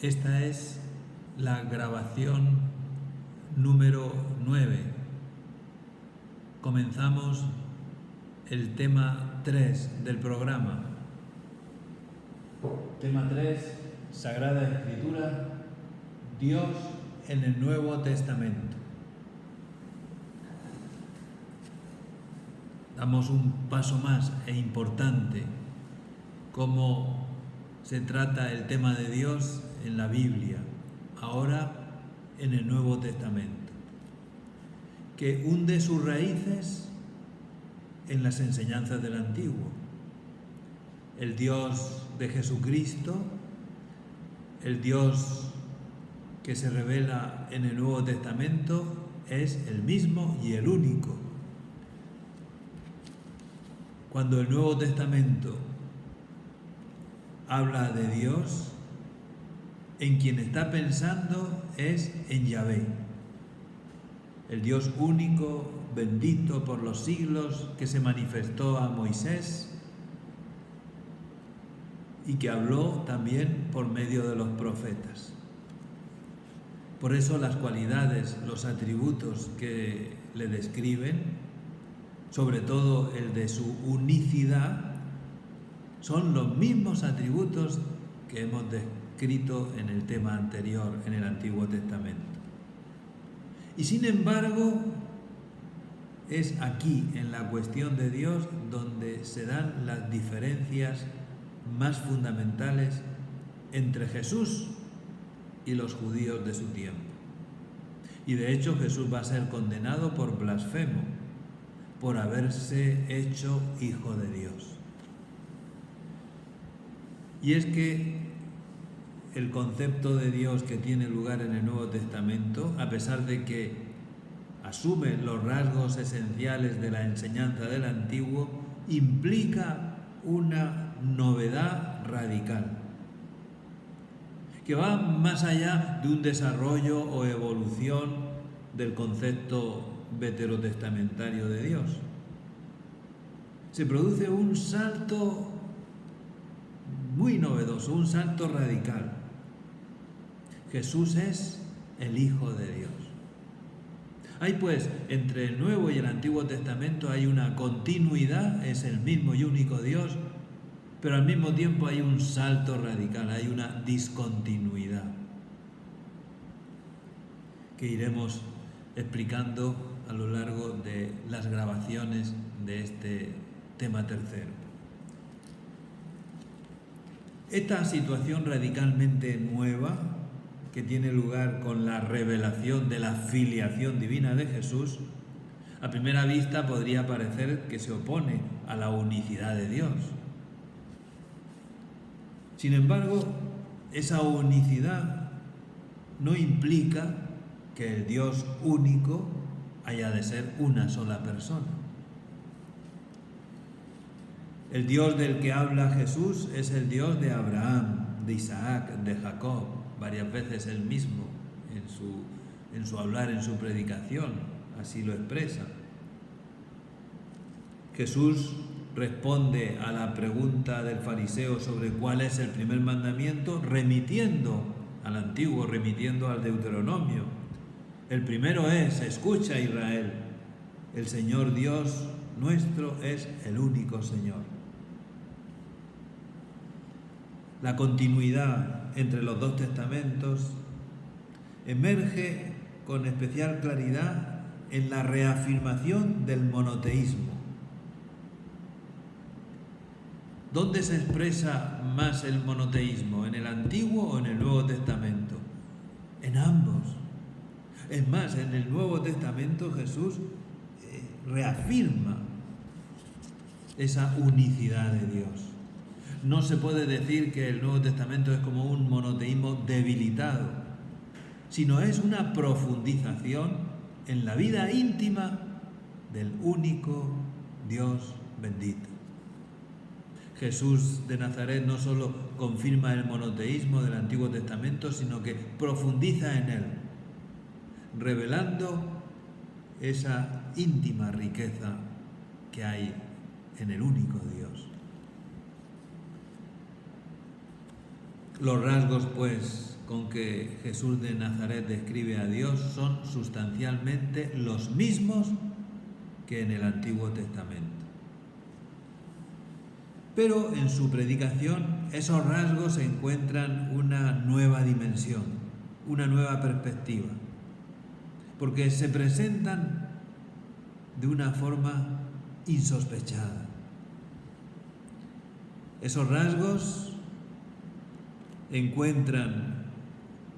Esta es la grabación número 9. Comenzamos el tema 3 del programa. Tema 3, Sagrada Escritura, Dios en el Nuevo Testamento. Damos un paso más e importante, cómo se trata el tema de Dios en la Biblia, ahora en el Nuevo Testamento, que hunde sus raíces en las enseñanzas del Antiguo. El Dios de Jesucristo, el Dios que se revela en el Nuevo Testamento, es el mismo y el único. Cuando el Nuevo Testamento habla de Dios, en quien está pensando es en Yahvé, el Dios único, bendito por los siglos, que se manifestó a Moisés y que habló también por medio de los profetas. Por eso las cualidades, los atributos que le describen, sobre todo el de su unicidad, son los mismos atributos que hemos descrito en el tema anterior, en el Antiguo Testamento. Y sin embargo, es aquí, en la cuestión de Dios, donde se dan las diferencias más fundamentales entre Jesús y los judíos de su tiempo. Y de hecho Jesús va a ser condenado por blasfemo, por haberse hecho hijo de Dios. Y es que el concepto de Dios que tiene lugar en el Nuevo Testamento, a pesar de que asume los rasgos esenciales de la enseñanza del Antiguo, implica una novedad radical, que va más allá de un desarrollo o evolución del concepto veterotestamentario de Dios. Se produce un salto muy novedoso, un salto radical. Jesús es el Hijo de Dios. Hay pues, entre el Nuevo y el Antiguo Testamento hay una continuidad, es el mismo y único Dios, pero al mismo tiempo hay un salto radical, hay una discontinuidad que iremos explicando a lo largo de las grabaciones de este tema tercero. Esta situación radicalmente nueva, que tiene lugar con la revelación de la filiación divina de Jesús, a primera vista podría parecer que se opone a la unicidad de Dios. Sin embargo, esa unicidad no implica que el Dios único haya de ser una sola persona. El Dios del que habla Jesús es el Dios de Abraham, de Isaac, de Jacob, varias veces él mismo en su hablar, en su predicación, así lo expresa. Jesús responde a la pregunta del fariseo sobre cuál es el primer mandamiento, remitiendo al Antiguo, remitiendo al Deuteronomio. El primero es: escucha, Israel, el Señor Dios nuestro es el único Señor. La continuidad entre los dos testamentos emerge con especial claridad en la reafirmación del monoteísmo. ¿Dónde se expresa más el monoteísmo? ¿En el Antiguo o en el Nuevo Testamento? En ambos. Es más, en el Nuevo Testamento Jesús reafirma esa unicidad de Dios. No se puede decir que el Nuevo Testamento es como un monoteísmo debilitado, sino es una profundización en la vida íntima del único Dios bendito. Jesús de Nazaret no solo confirma el monoteísmo del Antiguo Testamento, sino que profundiza en él, revelando esa íntima riqueza que hay en el único Dios. Los rasgos, pues, con que Jesús de Nazaret describe a Dios son sustancialmente los mismos que en el Antiguo Testamento. Pero en su predicación esos rasgos encuentran una nueva dimensión, una nueva perspectiva, porque se presentan de una forma insospechada. Esos rasgos encuentran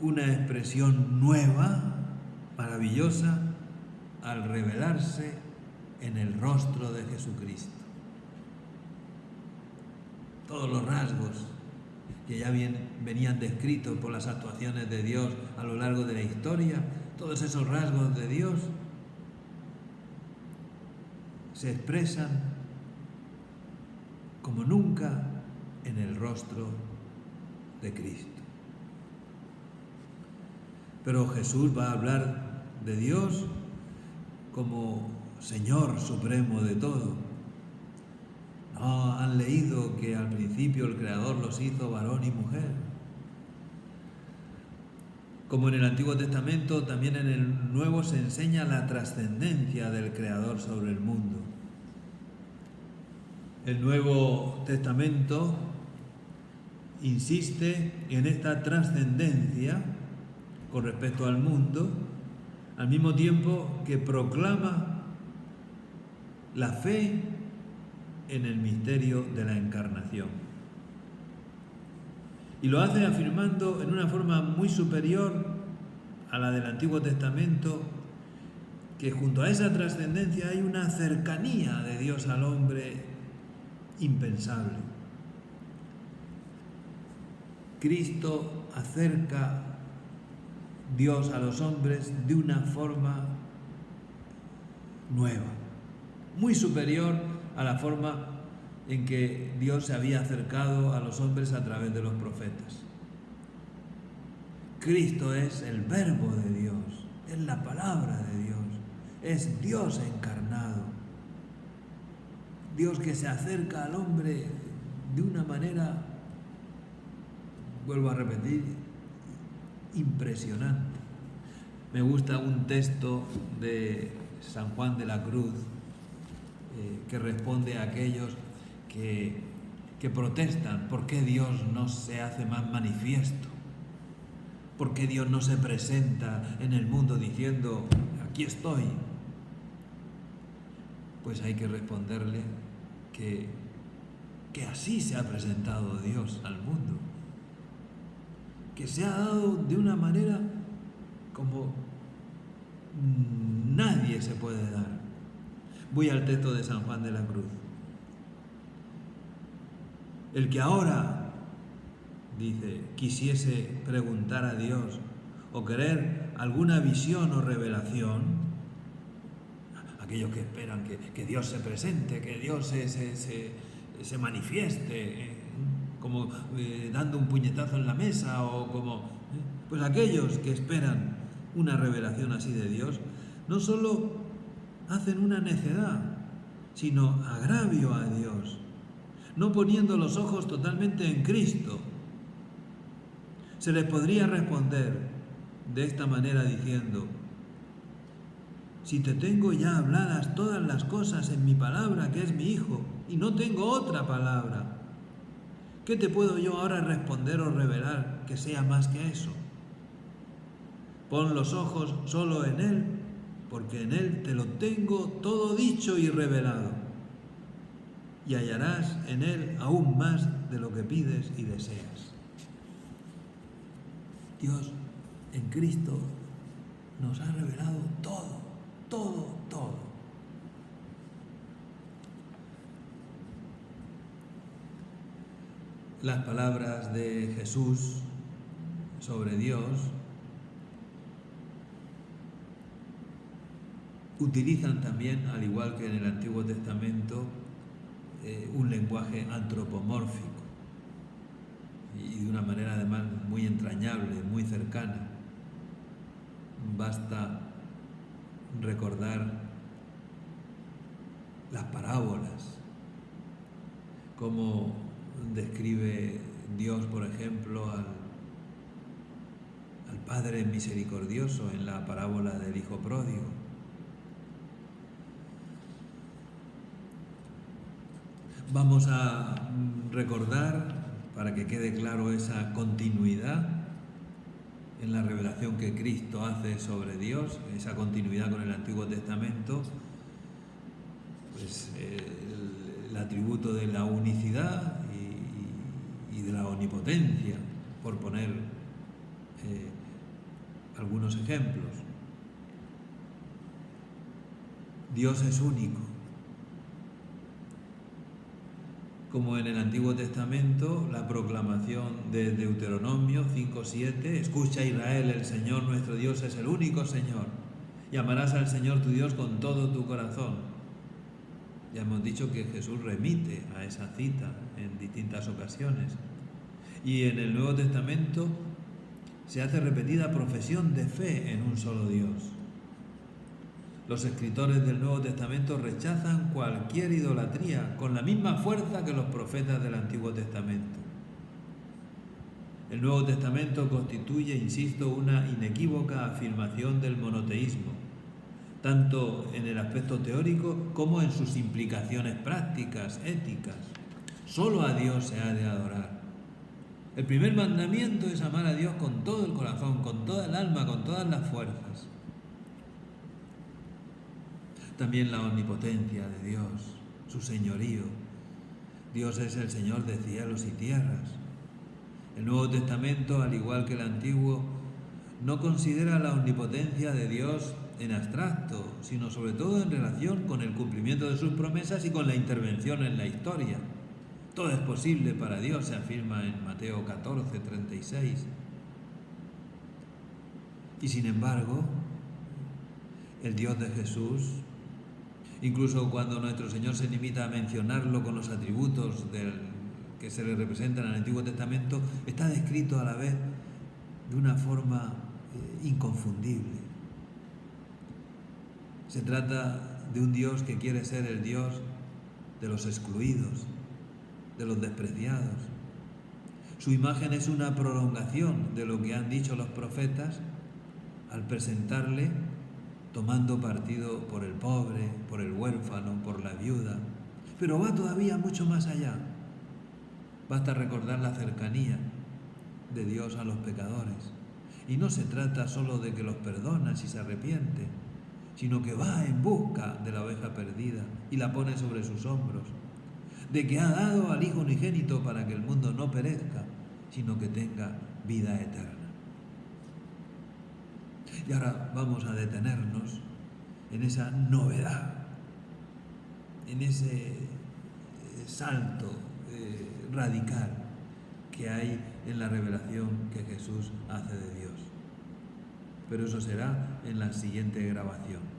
una expresión nueva, maravillosa, al revelarse en el rostro de Jesucristo. Todos los rasgos que ya venían descritos por las actuaciones de Dios a lo largo de la historia, todos esos rasgos de Dios se expresan como nunca en el rostro de Cristo. Pero Jesús va a hablar de Dios como Señor supremo de todo. ¿No han leído que al principio el Creador los hizo varón y mujer? Como en el Antiguo Testamento, también en el Nuevo se enseña la trascendencia del Creador sobre el mundo. El Nuevo Testamento insiste en esta trascendencia con respecto al mundo, al mismo tiempo que proclama la fe en el misterio de la encarnación. Y lo hace afirmando en una forma muy superior a la del Antiguo Testamento que junto a esa trascendencia hay una cercanía de Dios al hombre impensable. Cristo acerca Dios a los hombres de una forma nueva, muy superior a la forma en que Dios se había acercado a los hombres a través de los profetas. Cristo es el Verbo de Dios, es la palabra de Dios, es Dios encarnado, Dios que se acerca al hombre de una manera, vuelvo a repetir, impresionante. Me gusta un texto de San Juan de la Cruz que responde a aquellos que protestan por qué Dios no se hace más manifiesto, por qué Dios no se presenta en el mundo diciendo aquí estoy. Pues hay que responderle que así se ha presentado Dios al mundo, que se ha dado de una manera como nadie se puede dar. Voy al texto de San Juan de la Cruz. El que ahora, dice, quisiese preguntar a Dios o querer alguna visión o revelación, aquellos que esperan que Dios se presente, que Dios se manifieste, como dando un puñetazo en la mesa o como... Pues aquellos que esperan una revelación así de Dios, no solo hacen una necedad, sino agravio a Dios, no poniendo los ojos totalmente en Cristo. Se les podría responder de esta manera diciendo: si te tengo ya habladas todas las cosas en mi palabra, que es mi Hijo, y no tengo otra palabra, ¿qué te puedo yo ahora responder o revelar que sea más que eso? Pon los ojos solo en Él, porque en Él te lo tengo todo dicho y revelado, y hallarás en Él aún más de lo que pides y deseas. Dios en Cristo nos ha revelado todo, todo, todo. Las palabras de Jesús sobre Dios utilizan también, al igual que en el Antiguo Testamento, un lenguaje antropomórfico y de una manera además muy entrañable, muy cercana. Basta recordar las parábolas, cómo describe Dios, por ejemplo, Padre misericordioso en la parábola del Hijo Pródigo. Vamos a recordar, para que quede claro esa continuidad en la revelación que Cristo hace sobre Dios, esa continuidad con el Antiguo Testamento, pues el atributo de la unicidad y de la omnipotencia, por poner algunos ejemplos. Dios es único. Como en el Antiguo Testamento, la proclamación de Deuteronomio 5:7, escucha Israel, el Señor nuestro Dios es el único Señor, y amarás al Señor tu Dios con todo tu corazón. Ya hemos dicho que Jesús remite a esa cita en distintas ocasiones. Y en el Nuevo Testamento se hace repetida profesión de fe en un solo Dios. Los escritores del Nuevo Testamento rechazan cualquier idolatría con la misma fuerza que los profetas del Antiguo Testamento. El Nuevo Testamento constituye, insisto, una inequívoca afirmación del monoteísmo, tanto en el aspecto teórico como en sus implicaciones prácticas, éticas. Solo a Dios se ha de adorar. El primer mandamiento es amar a Dios con todo el corazón, con toda el alma, con todas las fuerzas. También la omnipotencia de Dios, su señorío. Dios es el Señor de cielos y tierras. El Nuevo Testamento, al igual que el Antiguo, no considera la omnipotencia de Dios en abstracto, sino sobre todo en relación con el cumplimiento de sus promesas y con la intervención en la historia. Todo es posible para Dios, se afirma en Mateo 14:36. Y sin embargo, el Dios de Jesús, incluso cuando nuestro Señor se limita a mencionarlo con los atributos que se le representan en el Antiguo Testamento, está descrito a la vez de una forma inconfundible. Se trata de un Dios que quiere ser el Dios de los excluidos, de los despreciados. Su imagen es una prolongación de lo que han dicho los profetas al presentarle tomando partido por el pobre, por el huérfano, por la viuda. Pero va todavía mucho más allá. Basta recordar la cercanía de Dios a los pecadores. Y no se trata solo de que los perdona si se arrepiente, sino que va en busca de la oveja perdida y la pone sobre sus hombros. De que ha dado al Hijo unigénito para que el mundo no perezca, sino que tenga vida eterna. Y ahora vamos a detenernos en esa novedad, en ese salto radical que hay en la revelación que Jesús hace de Dios. Pero eso será en la siguiente grabación.